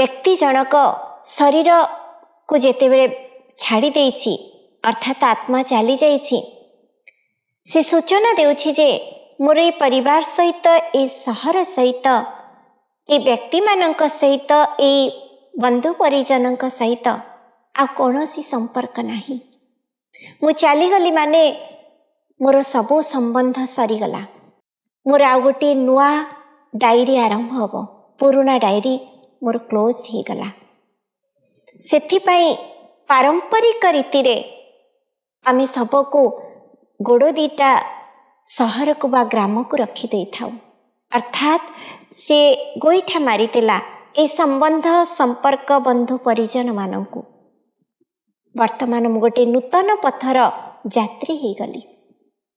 ବ୍ୟକ୍ତି ଜଣକ ଶରୀର को ଯେତେବେଳେ ଛାଡ଼ି ଦେଇଛି ଅର୍ଥାତ୍ ଆତ୍ମା ଚାଲି ଯାଇଛି, ସେ ସୂଚନା ଦେଉଛି ଯେ ମୋର ଏ ପରିବାର ସହିତ, ଏ ସହର ସହିତ, ଏ ବ୍ୟକ୍ତିମାନଙ୍କ ସହିତ, ଏ ବନ୍ଧୁ ପରିଜନଙ୍କ ସହିତ ଆଉ କୌଣସି ସମ୍ପର୍କ ନାହିଁ। ମୁଁ ଚାଲିଗଲି ମାନେ ମୋର ସବୁ ସମ୍ବନ୍ଧ ସରିଗଲା। ମୋର ଆଉ ଗୋଟିଏ ନୂଆ ଡାଏରୀ ଆରମ୍ଭ ହେବ। ପୁରୁଣା ଡାଏରୀ ମୋର କ୍ଲୋଜ୍ ହେଇଗଲା। ସେଥିପାଇଁ ପାରମ୍ପରିକ ରୀତିରେ ଆମେ ଶବକୁ ଗୋଡ଼ ଦିଟା ସହରକୁ ବା ଗ୍ରାମକୁ ରଖିଦେଇଥାଉ। ଅର୍ଥାତ୍ ସେ ଗୋଇଠା ମାରିଥିଲା ଏ ସମ୍ବନ୍ଧ ସମ୍ପର୍କ ବନ୍ଧୁ ପରିଜନମାନଙ୍କୁ। ବର୍ତ୍ତମାନ ମୁଁ ଗୋଟିଏ ନୂତନ ପଥର ଯାତ୍ରୀ ହେଇଗଲି,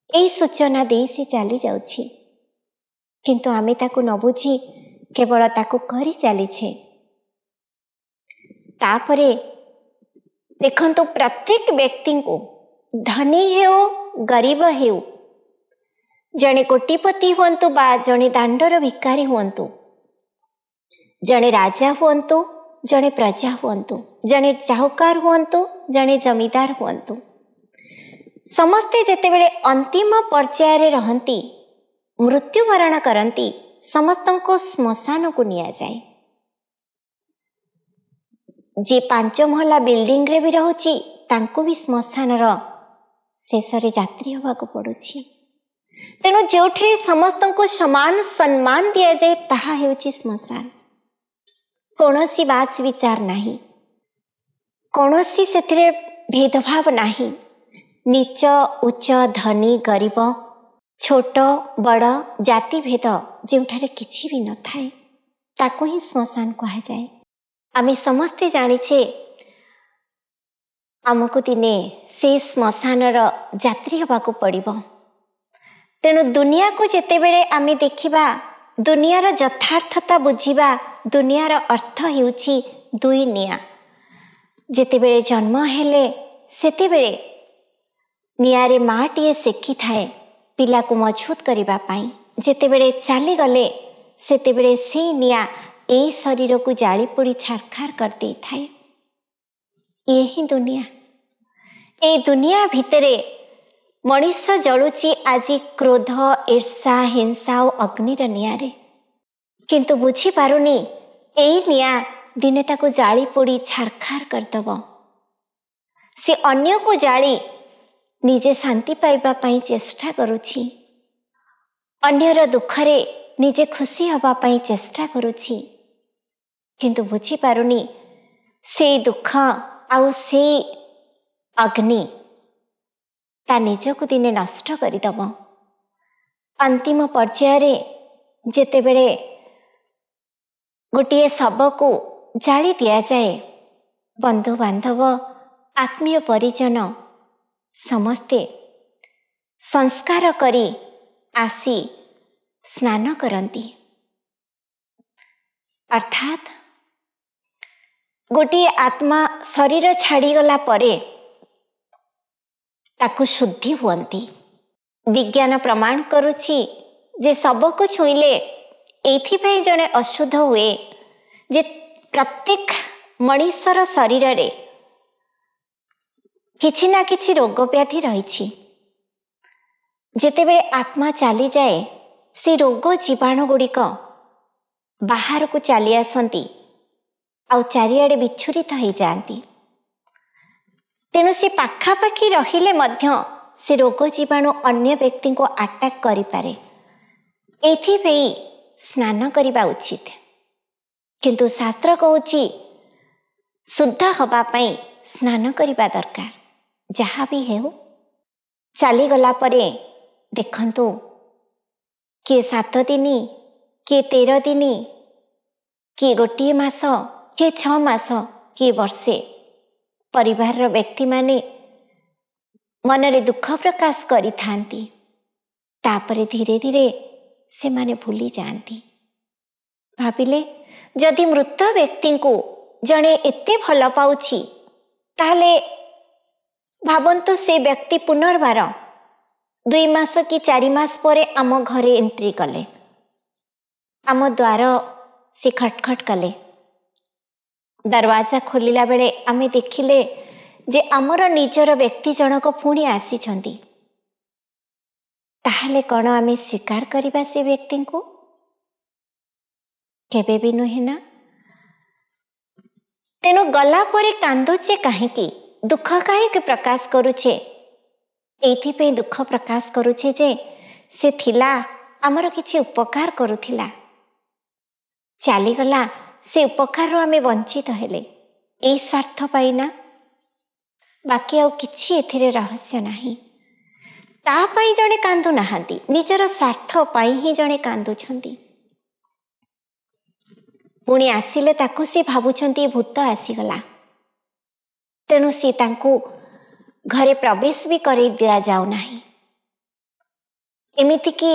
ଏହି ସୂଚନା ଦେଇ ସେ ଚାଲି ଯାଉଛି। କିନ୍ତୁ ଆମେ ତାକୁ ନ ବୁଝି କେବଳ ତାକୁ କରି ଚାଲିଛେ। ତାପରେ ଦେଖନ୍ତୁ, ପ୍ରତ୍ୟେକ ବ୍ୟକ୍ତିଙ୍କୁ ଧନୀ ହେଉ ଗରିବ ହେଉ, ଜଣେ କୋଟିପତି ହୁଅନ୍ତୁ ବା ଜଣେ ଦାଣ୍ଡର ଭିକାରୀ ହୁଅନ୍ତୁ, ଜଣେ ରାଜା ହୁଅନ୍ତୁ, ଜଣେ ପ୍ରଜା ହୁଅନ୍ତୁ, ଜଣେ ସାହୁକାର ହୁଅନ୍ତୁ, ଜଣେ ଜମିଦାର ହୁଅନ୍ତୁ, ସମସ୍ତେ ଯେତେବେଳେ ଅନ୍ତିମ ପର୍ଯ୍ୟାୟରେ ରହନ୍ତି, ମୃତ୍ୟୁବରଣ କରନ୍ତି, ସମସ୍ତଙ୍କୁ ଶ୍ମଶାନକୁ ନିଆଯାଏ। ଯିଏ 5 ମହଲା ବିଲ୍ଡିଂରେ ବି ରହୁଛି, ତାଙ୍କୁ ବି ଶ୍ମଶାନର ଶେଷରେ ଯାତ୍ରୀ ହେବାକୁ ପଡ଼ୁଛି। ତେଣୁ ଯେଉଁଠି ସମସ୍ତଙ୍କୁ ସମାନ ସମ୍ମାନ ଦିଆଯାଏ ତାହା ହେଉଛି ଶ୍ମଶାନ। କୌଣସି ବାଛ ବିଚାର ନାହିଁ, କୌଣସି ସେଥିରେ ଭେଦଭାବ ନାହିଁ। ନିଚ ଉଚ୍ଚ, ଧନୀ ଗରିବ, ଛୋଟ ବଡ଼, ଜାତିଭେଦ ଯେଉଁଠାରେ କିଛି ବି ନଥାଏ, ତାକୁ ହିଁ ଶ୍ମଶାନ କୁହାଯାଏ। ଆମେ ସମସ୍ତେ ଜାଣିଛେ ଆମକୁ ଦିନେ ସେହି ଶ୍ମଶାନର ଯାତ୍ରୀ ହେବାକୁ ପଡ଼ିବ। ତେଣୁ ଦୁନିଆକୁ ଯେତେବେଳେ ଆମେ ଦେଖିବା, ଦୁନିଆର ଯଥାର୍ଥତା ବୁଝିବା, ଦୁନିଆର ଅର୍ଥ ହେଉଛି ଦୁଇ ନିଆଁ। ଯେତେବେଳେ ଜନ୍ମ ହେଲେ ସେତେବେଳେ ନିଆଁରେ ମାଟିଏ ସେକିଥାଏ ପିଲାକୁ ମଜବୁତ କରିବା ପାଇଁ। ଯେତେବେଳେ ଚାଲିଗଲେ ସେତେବେଳେ ସେଇ ନିଆଁ ଏହି ଶରୀରକୁ ଜାଳି ପୋଡ଼ି ଛାରଖାର କରିଦେଇଥାଏ। ଇଏ ହିଁ ଦୁନିଆ। ଏହି ଦୁନିଆ ଭିତରେ ମଣିଷ ଜଳୁଛି ଆଜି କ୍ରୋଧ, ଈର୍ଷା, ହିଂସା ଓ ଅଗ୍ନିର ନିଆଁରେ। କିନ୍ତୁ ବୁଝିପାରୁନି ଏଇ ନିଆଁ ଦିନେ ତାକୁ ଜାଳି ପୋଡ଼ି ଛାରଖାର କରିଦେବ। ସେ ଅନ୍ୟକୁ ଜାଳି ନିଜେ ଶାନ୍ତି ପାଇବା ପାଇଁ ଚେଷ୍ଟା କରୁଛି, ଅନ୍ୟର ଦୁଃଖରେ ନିଜେ ଖୁସି ହେବା ପାଇଁ ଚେଷ୍ଟା କରୁଛି। କିନ୍ତୁ ବୁଝିପାରୁନି ସେଇ ଦୁଃଖ ଆଉ ସେଇ ଅଗ୍ନି ତା ନିଜକୁ ଦିନେ ନଷ୍ଟ କରିଦେବ। ଅନ୍ତିମ ପର୍ଯ୍ୟାୟରେ ଯେତେବେଳେ ଗୋଟିଏ ଶବକୁ ଜାଳି ଦିଆଯାଏ, ବନ୍ଧୁବାନ୍ଧବ, ଆତ୍ମୀୟ ପରିଜନ ସମସ୍ତେ ସଂସ୍କାର କରି ଆସି ସ୍ନାନ କରନ୍ତି। ଅର୍ଥାତ୍ ଗୋଟିଏ ଆତ୍ମା ଶରୀର ଛାଡ଼ିଗଲା ପରେ ତାକୁ ଶୁଦ୍ଧି ହୁଅନ୍ତି। ବିଜ୍ଞାନ ପ୍ରମାଣ କରୁଛି ଯେ ଶବକୁ ଛୁଇଁଲେ ଏଇଥିପାଇଁ ଜଣେ ଅଶୁଦ୍ଧ ହୁଏ ଯେ ପ୍ରତ୍ୟେକ ମଣିଷର ଶରୀରରେ କିଛି ନା କିଛି ରୋଗ ବ୍ୟାଧି ରହିଛି। ଯେତେବେଳେ ଆତ୍ମା ଚାଲିଯାଏ, ସେ ରୋଗ ଜୀବାଣୁ ଗୁଡ଼ିକ ବାହାରକୁ ଚାଲି ଆସନ୍ତି ଆଉ ଚାରିଆଡ଼େ ବିଚ୍ଛୁରିତ ହେଇଯାଆନ୍ତି। ତେଣୁ ସେ ପାଖାପାଖି ରହିଲେ ମଧ୍ୟ ସେ ରୋଗ ଜୀବାଣୁ ଅନ୍ୟ ବ୍ୟକ୍ତିଙ୍କୁ ଆଟାକ୍ କରିପାରେ। ଏଥିପାଇଁ ସ୍ନାନ କରିବା ଉଚିତ। କିନ୍ତୁ ଶାସ୍ତ୍ର କହୁଛି ଶୁଦ୍ଧ ହେବା ପାଇଁ ସ୍ନାନ କରିବା ଦରକାର। ଯାହା ବି ହେଉ, ଚାଲିଗଲା ପରେ ଦେଖନ୍ତୁ, କିଏ 7 ଦିନ, କିଏ 13 ଦିନ, କିଏ ଗୋଟିଏ ମାସ, କିଏ 6 ମାସ, କିଏ ବର୍ଷେ ପରିବାରର ବ୍ୟକ୍ତିମାନେ ମନରେ ଦୁଃଖ ପ୍ରକାଶ କରିଥାନ୍ତି। ତାପରେ ଧୀରେ ଧୀରେ ସେମାନେ ଭୁଲି ଯାଆନ୍ତି। ଭାବିଲେ ଯଦି ମୃତ ବ୍ୟକ୍ତିଙ୍କୁ ଜଣେ ଏତେ ଭଲ ପାଉଛି, ତାହେଲେ ଭାବନ୍ତୁ ସେ ବ୍ୟକ୍ତି ପୁନର୍ବାର 2 ମାସ କି 4 ମାସ ପରେ ଆମ ଘରେ ଏଣ୍ଟ୍ରି କଲେ, ଆମ ଦ୍ୱାର ସେ ଖଟଖଟ କଲେ, दरवाजा खोलिला बेले आमे देखिले जे आमर निजर व्यक्ति जनक पुणी आसीछंती। ताहले कौन आमे स्वीकार करिबा से व्यक्ति को? केबे भी नुहे ना। तेणु गला परे कांदुचे काहेकि, दुख काहेकि प्रकाश करुचे? एइथिपे दुख प्रकाश करुचे जे से थिला आमर किछि उपकार करुथिला, चालीगला, से उपकार आमे वंचित हेले एई स्वार्थ पाई ना। बाकी आउ किछि एथिरे रहस्य नाही। ता पाई जणे कांदु नाहांती, निजर स्वार्थ पाई ही जणे कांदुछंती। पुणी आसिले ताकू से भाबुछंती भूत आसीगला, तेणु से तांकू घरे प्रवेश भी करेई दिया जाऊ नाही। एमिति कि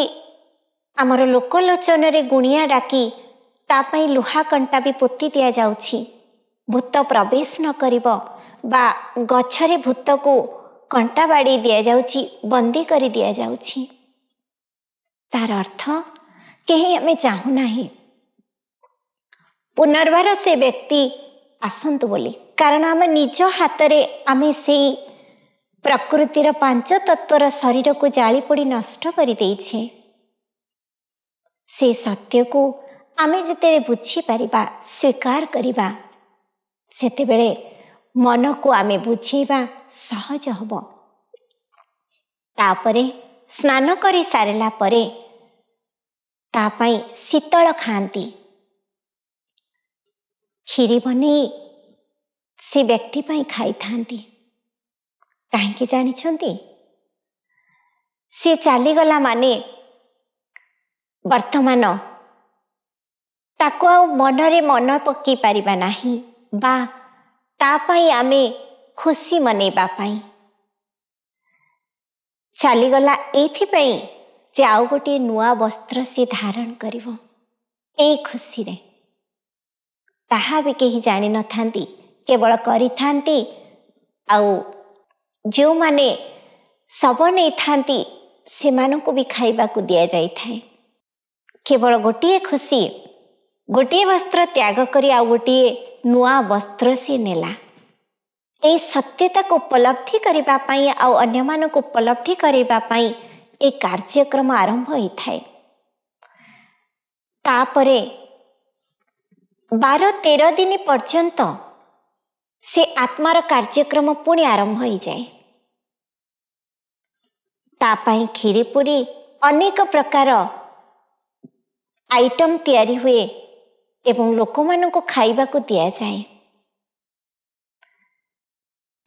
आमर लोकलोचन रे गुणिया डाकी तापाई लुहा कंटा भी पोती दिया जाउछि, भूत प्रवेश न करिबो, बा गछरे भूत को कंटा बाड़ी दिया जाउछि, बंदी करी दिया जाउछि। तार अर्थ केही हमें चाहू नाही पुनर्बार से व्यक्ति आसंतु बोली, कारण आम निज हाथ में आम से प्रकृतिर 5 तत्वर शरीर को जाली पोड़ी नष्ट कर देइछे। से सत्य को आमे जिते बुझी पारिबा, स्वीकार करिबा, सेते बेले मन को आमे बुझेबा सहज हब। तापरे स्नान करी सारिला परे तापाई शीतल खांती खीरी बनी से व्यक्ति पाई खाई थांती। काहेकि जानी छंती, से चालीगला माने वर्तमान ताको आ मनरे मन पक्की पारिबा नाही, बा तापाई आमे खुशी मनेबा पाई चालीगला एथिपाई जे आउ गोटे नुआ वस्त्र से धारण करिवो ए खुशी रे। ताहा भी कहीं जानी न थांती, केवल करी थांती। आउ जो माने सब नहीं थांती से मानू को भी खाइबा को दिया जाई थाए। केवल गोटे खुशी, गोटे वस्त्र त्याग करी आउ गोटे नुआ वस्त्र से नेला। ए सत्यता को उपलब्धि करिबा पाई आउ अन्य मानू को उपलब्धि करिबा पाई ए कार्यक्रम आरंभ होई थाए। तापरे 12-13 दिन पर्यंत से आत्मार कार्यक्रम पुणी आरंभ हो जाए। तापाई खीरी पूरी अनेक प्रकार आइटम तैयारी हुए एवं लोक मानू को खाइबा को दिया जाए।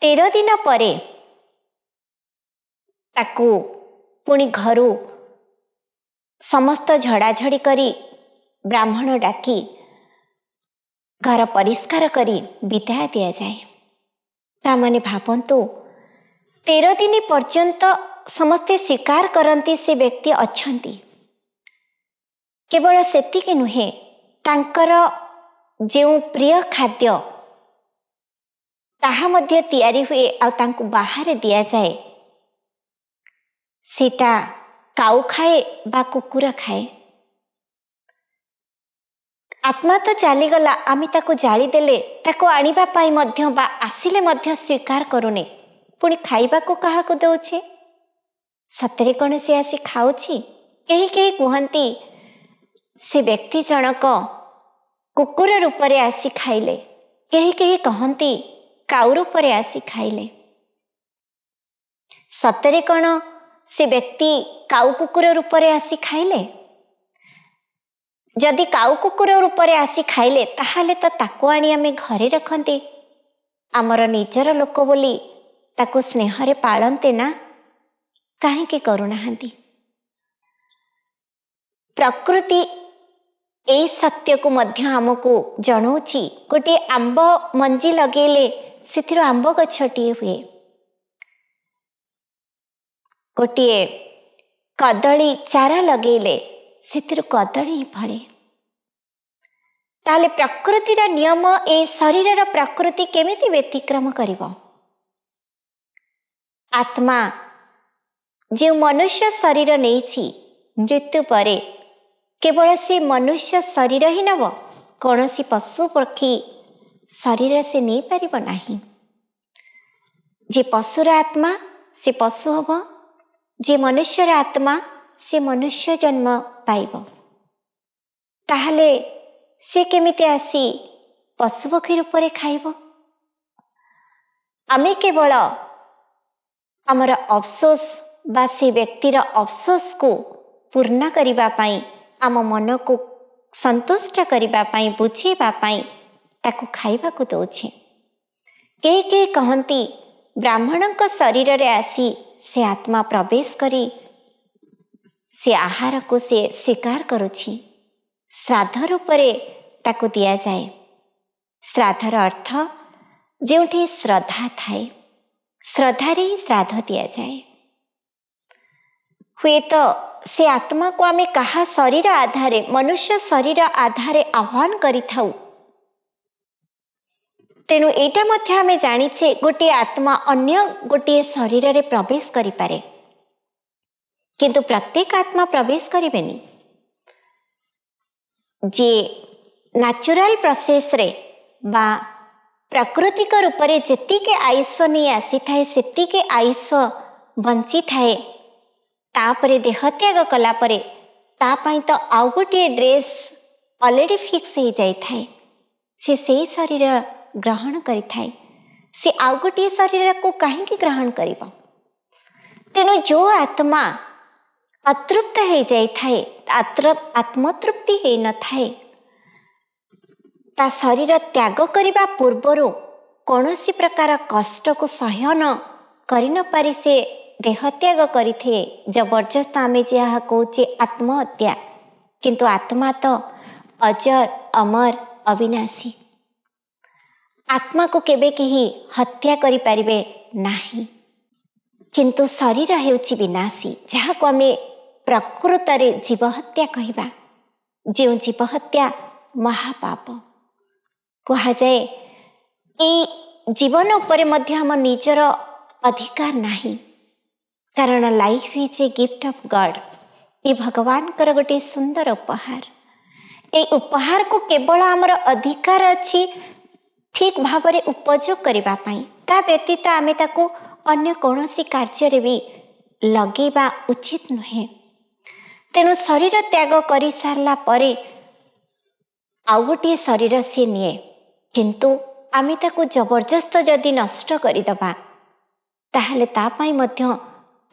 13 दिन परे ताकू पुणी घरू समस्त झड़ाझड़ी करी ब्राह्मण डाकी घर परिष्कार करी विदाय दिया जाए। ता माने भावंतु 13 दिन पर्यंत समस्ते स्वीकार करती से व्यक्ति अच्छंती। केवल सेतिके नुहे, तांकर जो प्रिय खाद्य ताहा मध्य तैयारी हुए आ तांकु बाहर दिया जाए, सीटा काऊ खाए बा कुकुर खाए। आत्मा तो चलीगला, आमी ताको जाली देले ताको आनिबा पाई मध्य बा आसिले मध्य स्वीकार करूने, पुणी खाइबा को कहा को दउछे? सतरे कौन से आसी खाउछि? कहीं कहीं कहती से व्यक्ति जनक कुकुर रूप में आसी खाइले, कहीं कहीं कहती काऊ रूप में आसी खाइले। सतरे कौन से व्यक्ति काऊ कुकुर रूप में आसी खाइले? जदि काऊ कुकुर रूप में आसी खाइले ताहाले तो ताको आनी आमे घरे रखते, आमर निजर लोक बोली ताको स्नेहरे पालते ना, काहेकि करूनाहांती? प्रकृति ए सत्य को मध्य आमको जनाऊँची। गोटे आंब मंजी लगेले से आंब गछटिए हुए, गोटे कदली चारा लगेले से कदली फले। ताले प्रकृतिर नियम ए शरीर प्रकृति केमिति व्यतिक्रम करिवो? आत्मा जो मनुष्य शरीर नहीं मृत्यु परे केवल से मनुष्य शरीर ही नब, कौन सी पशु पक्षी शरीर से नहीं पारिब नाही। जे पशुर आत्मा से पशु हब, जे मनुष्यर आत्मा से मनुष्य जन्म पाइब। ताहले से केमिति आसी पशु पक्षी रूप में खाइब? आमे केवल आमर अफसोस बा से व्यक्तिर अफसोस को पूर्ण करिबा पाई, आम मन को संतुष्ट करिबा पाई, बुझेबा पाई ताको खाइबा को दउछे। के कहती ब्राह्मण को शरीर रे आसी से आत्मा प्रवेश करी से आहार को से स्वीकार करुछि, श्राद्ध रूप ताको दिया जाए। श्राद्धर अर्थ जोठी श्रद्धा थाए, श्रद्धारे ही श्राद्ध दिया जाए। हुए तो से आत्मा को आमे कहा शरीर आधारे, मनुष्य शरीर आधारे आह्वान करि थाउ। तेणु एटा मध्य आमे जानिछे गोटे आत्मा अन्य गोटे शरीर रे प्रवेश करि पारे, किंतु प्रत्येक आत्मा प्रवेश करिबेनी। जे नेचुरल प्रोसेस रे बा प्राकृतिक रूप से जेतिके आयुष नहीं आसी थाए सेतिके आयुष बंची थाए, तापरे देह त्याग कला परे तापाई तो आउ गोटे ड्रेस ऑलरेडी फिक्स हो जाई थाए। से शरीर ग्रहण करि थाए, से आउ गोटे शरीर को कहीं ग्रहण करिबो। तेणु जो आत्मा अतृप्त हो जाई थाए, आत्मतृप्ति हो न थाए, ता शरीर त्याग करिबा पूर्वरु कौनसी प्रकार कष्ट को सहन करि न पारि से देह त्याग करिथे। जबरदस्त आमे जहा कहूचे आत्महत्या, किंतु आत्मा तो अजर अमर अविनाशी। आत्मा को केबे केही हत्या करि पारिबे नाही, किंतु शरीर हेउची विनाशी, जहा को आमे प्रकृत रे जीव हत्या कहिबा। जो जीव हत्या महापाप कहा जाए। ए जीवन उपरे मध्य हम निजर अधिकार नाही, कारण life is a gift of God. ये भगवान कर गोटे सुंदर उपहार। ए उपहार को केवल आमर अधिकार अच्छी ठीक भाव में उपयोग करिबा पाई, ता व्यतीत आमे ताको अन्य कौनसी कार्य रे भी लगेबा उचित नुहे। तेणु शरीर त्याग करि सारला परे आउ गोटे शरीर से निये, किंतु आमे ताको जबरदस्त जदि नष्ट करिदबा ताहले ता पाई मध्य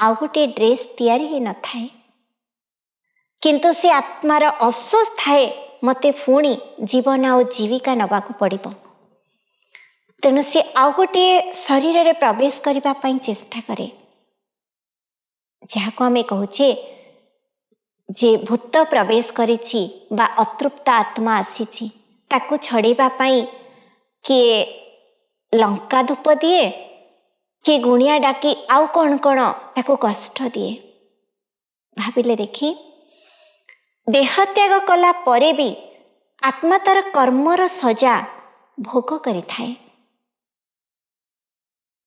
आउ गोटे ड्रेस तैयारी ही न थाए, किंतु से आत्मार अफसोस थाए मते पुणी जीवन आ जीविका नबाकू पड़िबो। तेणु से आउ गोटे शरीर रे प्रवेश करिबा पाई चेष्टा करे, जहाको आमे कहूचे जे भूत प्रवेश करिछि बा अतृप्त आत्मा आसीछि, ताको छड़ेबा पाई किए लंका धूप दिए, किए गुणिया डाकी आउ कौन कौन ताको कष्ट दिए। भाविले देखी देह त्याग कला परे भी आत्मा तार कर्मर सजा भोग करि थाए।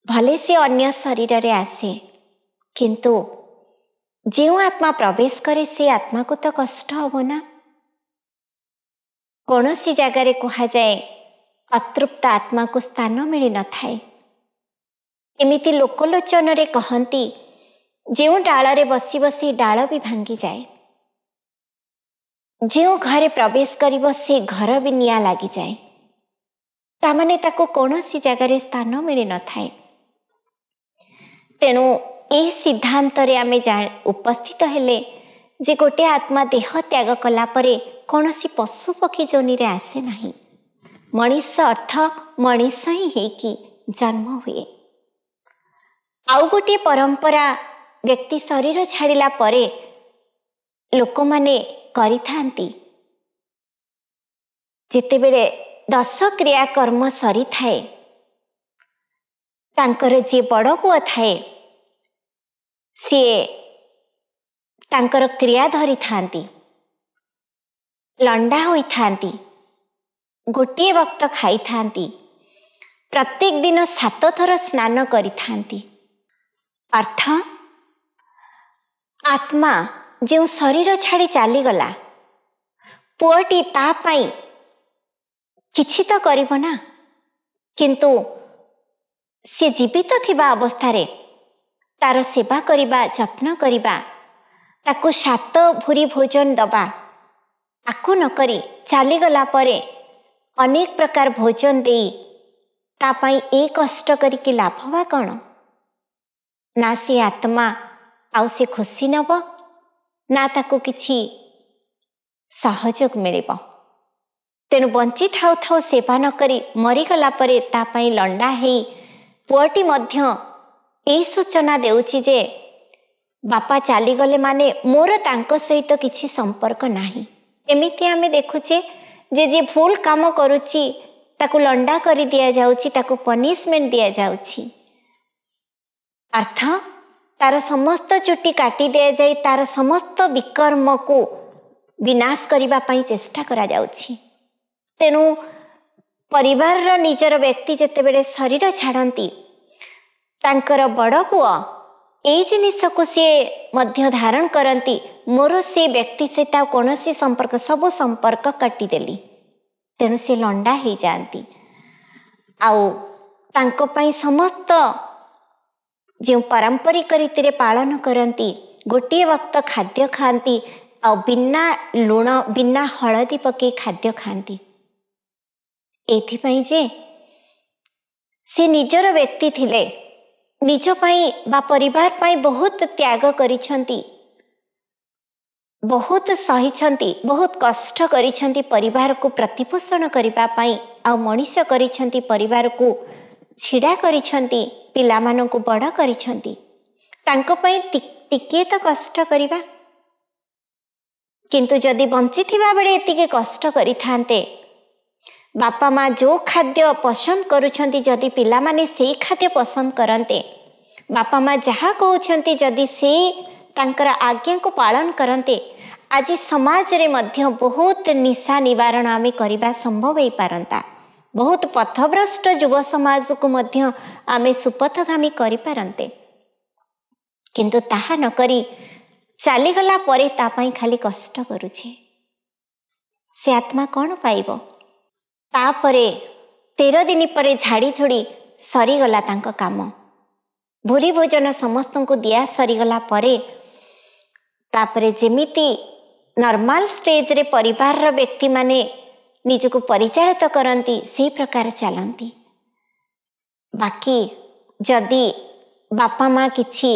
भले से अन्य शरीर रे आसे, किंतु जो आत्मा प्रवेश करे से आत्मा को तो कष्ट हो ना। कौन सी जगार कहा जाए अतृप्त आत्मा को स्थान मिल न थाए। एमिति लोकलोचन रे कहती जो डाल रे बसी बसी डाल भी भांगी जाए, जो घरे प्रवेश करिबो से घर भी निया लगी जाए, तामाने ताको कौन सी जगार स्थान मिल न थाए। तेणु यह सिद्धांत रे आमे उपस्थित हेले जे गोटे आत्मा देह त्याग कला परे कौन सी पशु पक्षी जोनि रे आसे नहीं। मनीष अर्थ मनीष ही है कि जन्म हुए। आउ गोटे परंपरा व्यक्ति शरीर छाड़िला परे लोक माने करि थांती, जेतेबेले 10 क्रियाकर्म सरी थाए, तांकर जे बड़ पुआ थाए सी तांकर क्रिया धरी थांती, लंडा होई थांती, गोटे वक्त खाई थांती, प्रत्येक दिन 7 थर स्नान करि थांती। अर्थ आत्मा जो शरीर छाड़ी चली गला, पुअटी ता पाई किछि तो करिबो ना, किंतु सी जीवित थिबा अवस्थारे तार सेवा करिबा जत्न करिबा ताकू 7 भूरी भोजन दबा आकु न करी चलीगला परे अनेक प्रकार भोजन दे तापाई ए कष्ट करिके लाभवा कौन ना से आत्मा आउ से खुशी नब ना ताकू किछि सहयोग मिलिब। तेणु बंची थाउ थाउ सेवा न करी मरीगला परे तापाई लंडा हेई पुअटी मध्य ए सूचना देउछि जे बापा चलीगले माने मोर तांको सहित किछि संपर्क नाही। एमिति आमे देखुचे जे जे भूल काम करुछि ताकू लंडा करी दिया जाउछि, ताकू पनिशमेंट दिया जाउछि। अर्थ तार समस्त चुटी काटी दिया जाई तार समस्त विकर्म को विनाश करिबा पई चेष्टा करा जाउछि। तेणु परिवार रो निजर व्यक्ति जेतेबेले शरीर छाड़ती तांकर बड़ पुआ एई जिनिस को सी मध्य धारण करती मोर से व्यक्ति सहित कौन संपर्क सब संपर्क काटिदेली। तेणु से लंडा हो जाती आउ तांको पई समस्त जो पारंपरिक रीति पालन करती गोटे वक्त खाद्य खाती आ बिना लुण बिना हलदी पके खाद्य खाती एथिपाई जे से निजर व्यक्ति थिले निज पाई बा परिवार पाई बहुत त्याग करिछंती, बहुत सहिछंती, बहुत कष्ट करिछंती परिवार को प्रतिपोषण करिबा पाई आ मनीष करिछंती परिवार को छिड़ा करिछंती पिला मानन को बड़ करिछंती तांको पाई टिके तो कष्ट करिबा। किंतु जदि बंची थिबा बेले एतिके कष्ट करिथांते बापा माँ जो खाद्य पसंद करुछंती जदि पिला माने से खाद्य पसंद करते बापा माँ जहाँ कहउछंती जदि से तांकर आज्ञा को पालन करते आज समाज रे मध्य बहुत निशा निवारण आमे करिबा संभव हो पारंता। बहुत पथभ्रष्ट युव समाज को मध्य आमे सुपथगामी करि पारंते। किंतु ताहा न करी चलीगला परे ता पई खाली कष्ट करुछे से आत्मा कौन पाइबो। तापरे 13 दिन पर झाड़ी झुड़ी सरीगला तांको काम भूरी भोजन समस्त को दिया सरीगला परे तापरे जेमिति नॉर्मल स्टेज रे परिवार रो व्यक्ति माने निजको परिचालित करती से प्रकार चलती। बाकी जदि बापा माँ किछि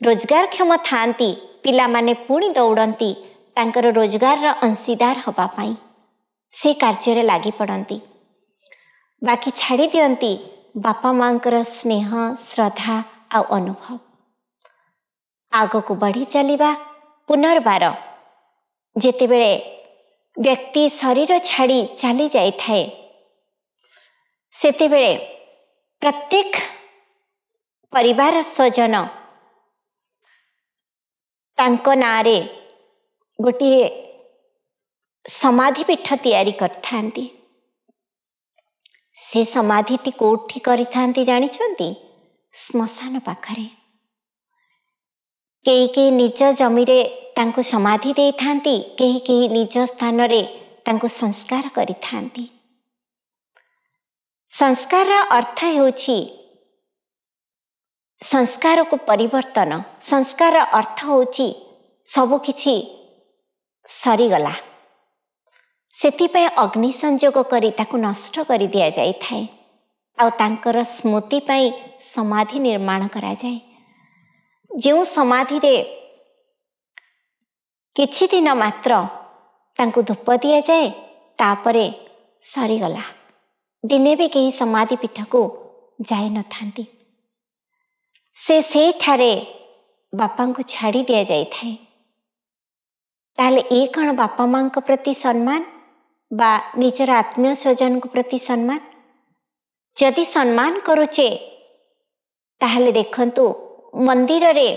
रोजगार क्षम थांती पिला माने पुणी दौड़ती तांकर रोजगार रो अंशीदार हबा पाई से कार्य लगी पड़ती। बाकी छाड़ी दियंती बापा मांकर स्नेह श्रद्धा आ अनुभव आग को बढ़ी चलिबा। पुनर्बार जेतेबेले व्यक्ति शरीर छाड़ी चली जाई थाए सेतेबेले प्रत्येक परिवार स्वजन तांको नारे गोटे समाधि पीठ तैयारी करथांती। से समाधिटी कोठी करिथांती जानिछंती श्मशान पाखरे केही निज जमीरे तांको समाधि दे थांती केही निज स्थान रे तांको संस्कार करिथांती। संस्कार अर्थ हेउछि संस्कार को परिवर्तन। संस्कार अर्थ होछि सब किछि सरीगला सेतिपय अग्नि संयोग करी ताकू नष्ट करी दिया जाई थाए आ तांकर स्मृति पई समाधि निर्माण करा जाए। जो समाधि रे किछि दिन मात्र तांकू धूप दिया जाए तापरे सरीगला दिने भी कहीं समाधि पीठ को जाई न थांती से ठारे बापा को छाड़ी दिया जाई थाए। ताहले ए कण बापा मां को प्रति सम्मान बा निजर आत्मीय स्वजन को प्रति सम्मान। जदि सम्मान करुचे ताहले देखंतु मंदिर रे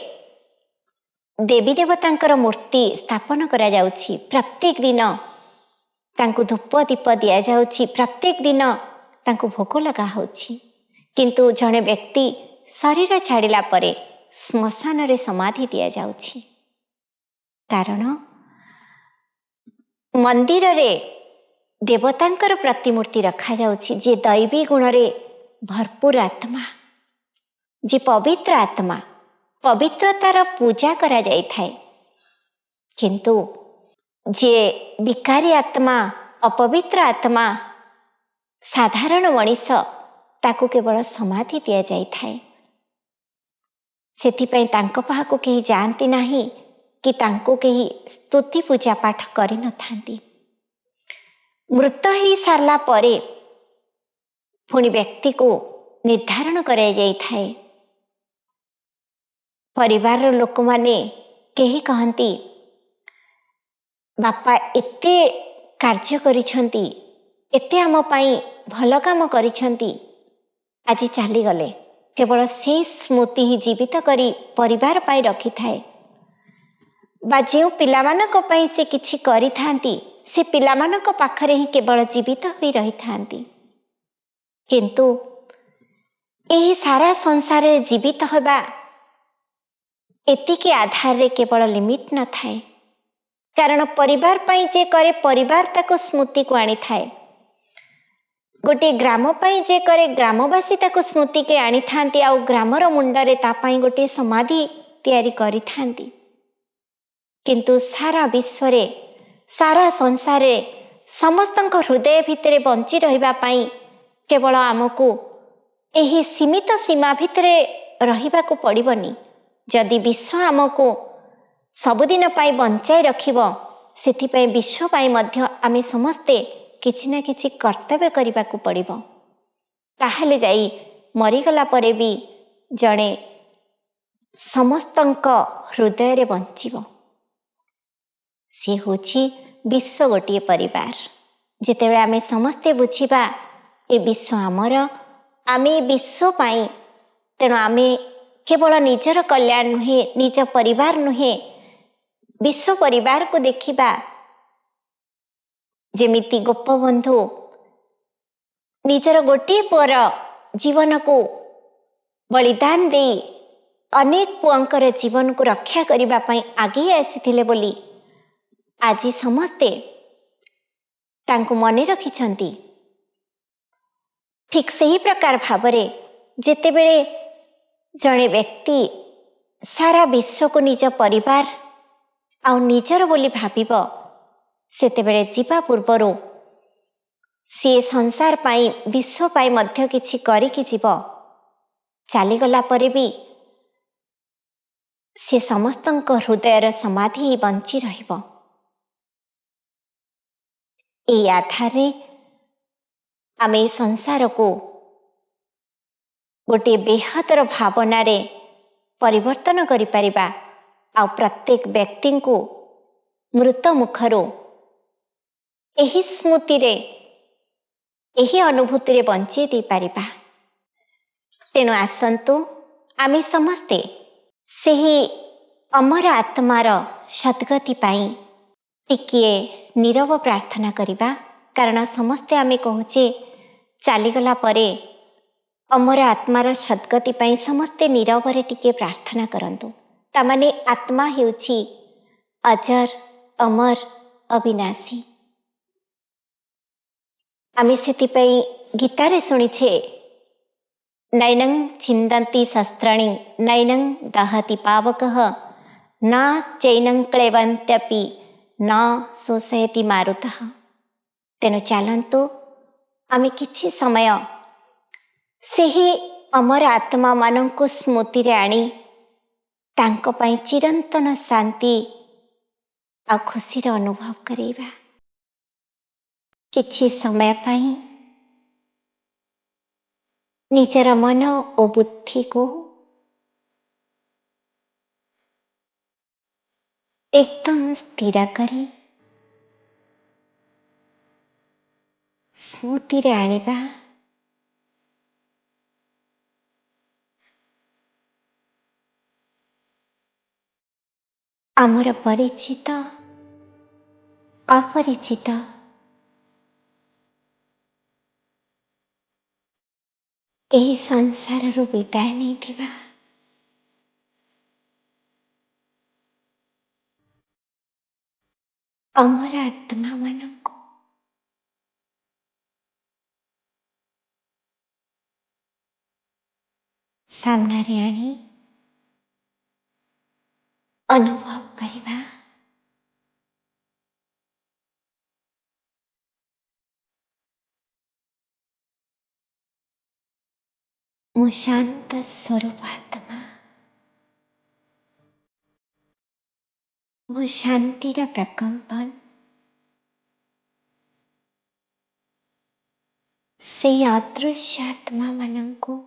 देवी देवतांकर मूर्ति स्थापन करा जाउछि प्रत्येक दिन तांको धूप दीप दिया जाउछि प्रत्येक दिन तांको भोग लगा होछि। किंतु जड़े व्यक्ति शरीर छाड़िला परे श्मशान रे समाधि दिया जाउछि कारण मंदिर रे देवतांकर प्रतिमूर्ति रखा जाउछि जे दैवी गुण रे भरपूर आत्मा जे पवित्र आत्मा पवित्रतार पूजा करा जाय थाए, किंतु जे विकारी आत्मा अपवित्र आत्मा साधारण मनीष ताकू केवल समाधि दिया जाय थाए। सेथिपई तांको पाखु केही जानती नाही कि तांको केही स्तुति पूजा पाठ करि न थांती। मृत ही सारला परे पुणी व्यक्ति को निर्धारण कराई जाय थाए। परिवार लोक माने केही कहंती बापा एते कार्य करिछंती, एते आम पाई भल काम करिछंती, आज चली गले। केवल से स्मृति ही जीवित करी परिवार पाई रखी थाए। बा जो पिलामानक पाई से किछि करि थांती से पिलामानक पाखरे ही केवल जीवित होई रही थांती। किंतु एही सारा संसार रे जीवित होबा एतिके आधार रे केवल लिमिट न थाए, कारण परिवार पाई जे करे परिवार ताको स्मृति को आनी थाए। गोटे ग्राम पाई जे करे ग्रामवासी ताको स्मृति के आनी थांती, आउ ग्रामर मुंडरे ता पाई गोटे समाधि तैयारी करि थांती। किंतु सारा विश्व रे सारा संसार रे समस्तक हृदय भितरे बंची रहिबा पाई केवल आमको एही सीमित सीमा भितरे रहिबा को पड़िबनी। जदि विश्व आमको सबुदिन पाई बंचाई रखिब, सेथिपई विश्व पाई मध्य आमे समस्ते किछि ना किछि कर्तव्य करिबा को पड़िब। ताहले जाई मरिगला परे भी जणे समस्तंक हृदय रे बंचिब। सी होछि विश्व गोटे परिवार। जेतेबेले आमे समस्ते बुझिबा ए विश्व आमर, आमे विश्व पाई, तेणु आमे केवल निजर कल्याण नुहे, निज परिवार नुहे, विश्व परिवार को देखिबा। जेमिति गोपबंधु निजर गोटे पुअर जीवन को बलिदान दे अनेक पुअंकर जीवन को रक्षा करिबा पाई आगे आसीथिले बोली आज समस्ते तांको मने रखिछंती। ठीक सही प्रकार भावरे जेतेबेले जड़े व्यक्ति सारा विश्व को निज परिवार आउ निजर बोली भाविब, सेतेबेले जीवा पूर्वरु सी संसार पाई विश्व पाई मध्य किछि करिकि जीव। चलीगला परे भी सी समस्तंक हृदयर समाधि ही बंची रहिब। ए आधारे आमे संसार को गोटे बेहतर भावना रे परिवर्तन करि परिबा, आ प्रत्येक व्यक्ति को मृत मुखरो एही स्मृति रे एही अनुभूति रे बंचे दी परिबा। तेणु आसंतु आमे समस्ते सेही अमर आत्मार सद्गति पाई टिकिए नीरव प्रार्थना करिबा। कारण समस्ते आमे कहूचे चलीगला परे अमर आत्मार सद्गति पाई समस्ते नीरव रे टिके प्रार्थना करंतु। तामाने आत्मा हेउछि अजर अमर अविनाशी। आमे सेतिपई गीतारे शुणिछे नैनं छिन्दन्ति शस्त्राणि नैनं दहति पावकः न चैनं क्लेवन्त्यपि न शोषयति मारुतः। तेणु चलन्तु आमे किछि समय सेही अमर आत्मा मानंकु स्मृति रे आनी तांको पाई चिरंतन शांति आ खुशी रे अनुभव करेबा। किछि समय पाई निजर मन और बुद्धि को एकदम स्थिर करी स्मृति रे आनिबा। आमर परिचित अपरिचित एही संसार रु विदाय नहीं थिबा अमर आत्मा मन को ସାମ୍ନାରେ ଆଣି ଅନୁଭବ କରିବା। ମୁଁ ଶାନ୍ତ ସ୍ୱରୂପ ଆତ୍ମା। ମୁଁ ଶାନ୍ତିର ପ୍ରକମ୍ପନ। ସେହି ଅଦୃଶ୍ୟ ଆତ୍ମାମାନଙ୍କୁ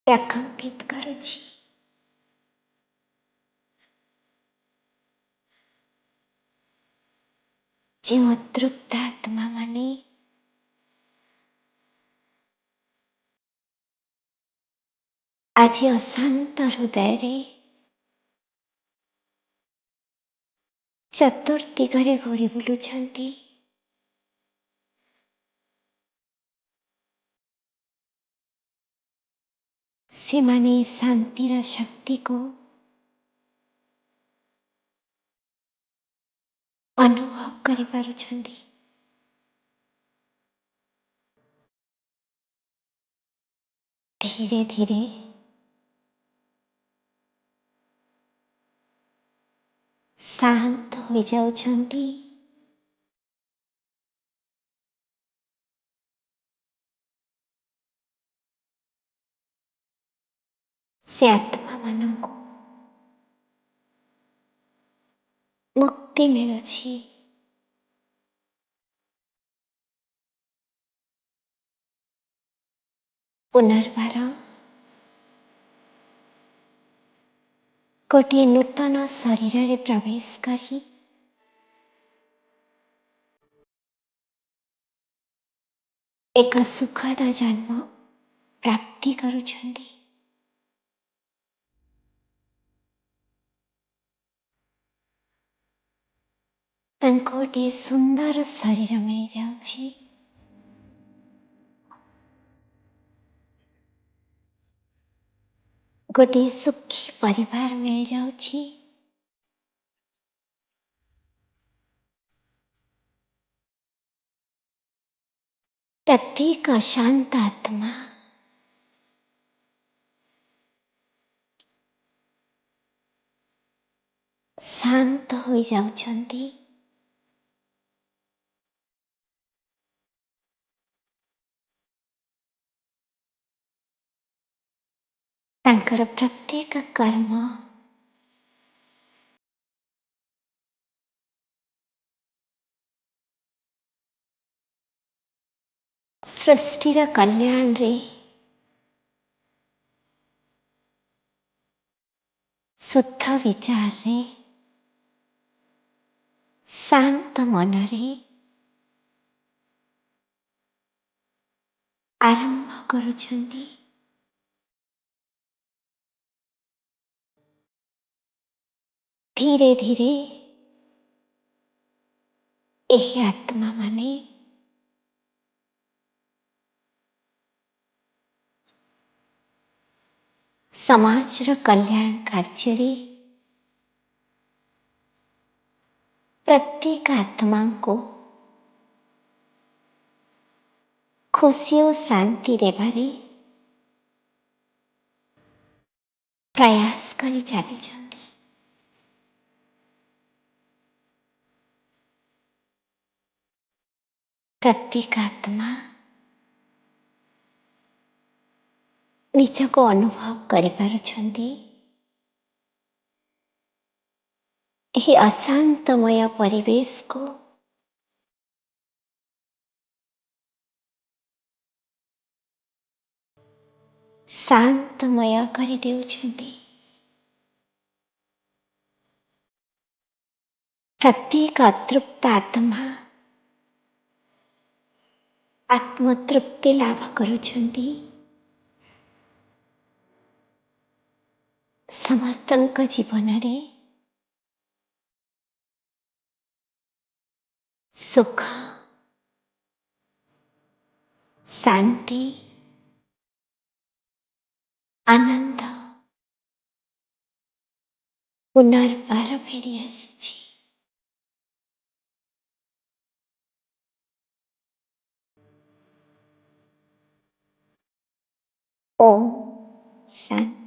ପ୍ରକମ୍ପିତ କରୁଛି। ଯେଉଁ ଅତୃପ୍ତ ଆତ୍ମାମାନେ ଆଜି ଅଶାନ୍ତ ହୃଦୟରେ ଚତୁର୍ଦିଗରେ ଘୂରି ବୁଲୁଛନ୍ତି, ସେମାନେ ଶାନ୍ତିର ଶକ୍ତିକୁ ଅନୁଭବ କରିପାରୁଛନ୍ତି। ଧୀରେ ଧୀରେ ଶାନ୍ତ ହୋଇଯାଉଛନ୍ତି। ସେ ଆତ୍ମାମାନଙ୍କୁ ମୁକ୍ତି ମିଳୁଛି। ପୁନର୍ବାର ଗୋଟିଏ ନୂତନ ଶରୀରରେ ପ୍ରବେଶ କରି ଏକ ସୁଖଦ ଜନ୍ମ ପ୍ରାପ୍ତି କରୁଛନ୍ତି। ତାଙ୍କୁ ଗୋଟିଏ ସୁନ୍ଦର ଶରୀର ମିଳିଯାଉଛି। ଗୋଟିଏ ସୁଖୀ ପରିବାର ମିଳିଯାଉଛି। ପ୍ରତ୍ୟେକ ଶାନ୍ତ ଆତ୍ମା ଶାନ୍ତ ହୋଇଯାଉଛନ୍ତି। ତାଙ୍କର ପ୍ରତ୍ୟେକ କର୍ମ ସୃଷ୍ଟିର କଲ୍ୟାଣରେ ଶୁଦ୍ଧ ବିଚାରରେ ଶାନ୍ତ ମନରେ ଆରମ୍ଭ କରୁଛନ୍ତି। ଧୀରେ ଧୀରେ ଏହି ଆତ୍ମାମାନେ ସମାଜର କଲ୍ୟାଣ କାର୍ଯ୍ୟରେ ପ୍ରତ୍ୟେକ ଆତ୍ମାଙ୍କୁ ଖୁସି ଓ ଶାନ୍ତି ଦେବାରେ ପ୍ରୟାସ କରି ଚାଲିଛନ୍ତି। ପ୍ରତ୍ୟେକ ଆତ୍ମା ନିଜକୁ ଅନୁଭବ କରିପାରୁଛନ୍ତି। ଏହି ଅଶାନ୍ତମୟ ପରିବେଶକୁ ଶାନ୍ତମୟ କରିଦେଉଛନ୍ତି। ପ୍ରତ୍ୟେକ ଅତୃପ୍ତ ଆତ୍ମା ଆତ୍ମତୃପ୍ତି ଲାଭ କରୁଛନ୍ତି। ସମସ୍ତଙ୍କ ଜୀବନରେ ସୁଖ, ଶାନ୍ତି, ଆନନ୍ଦ ପୁନର୍ବାର ଫେରି ଆସୁଛି। ઓમ શાંતિ.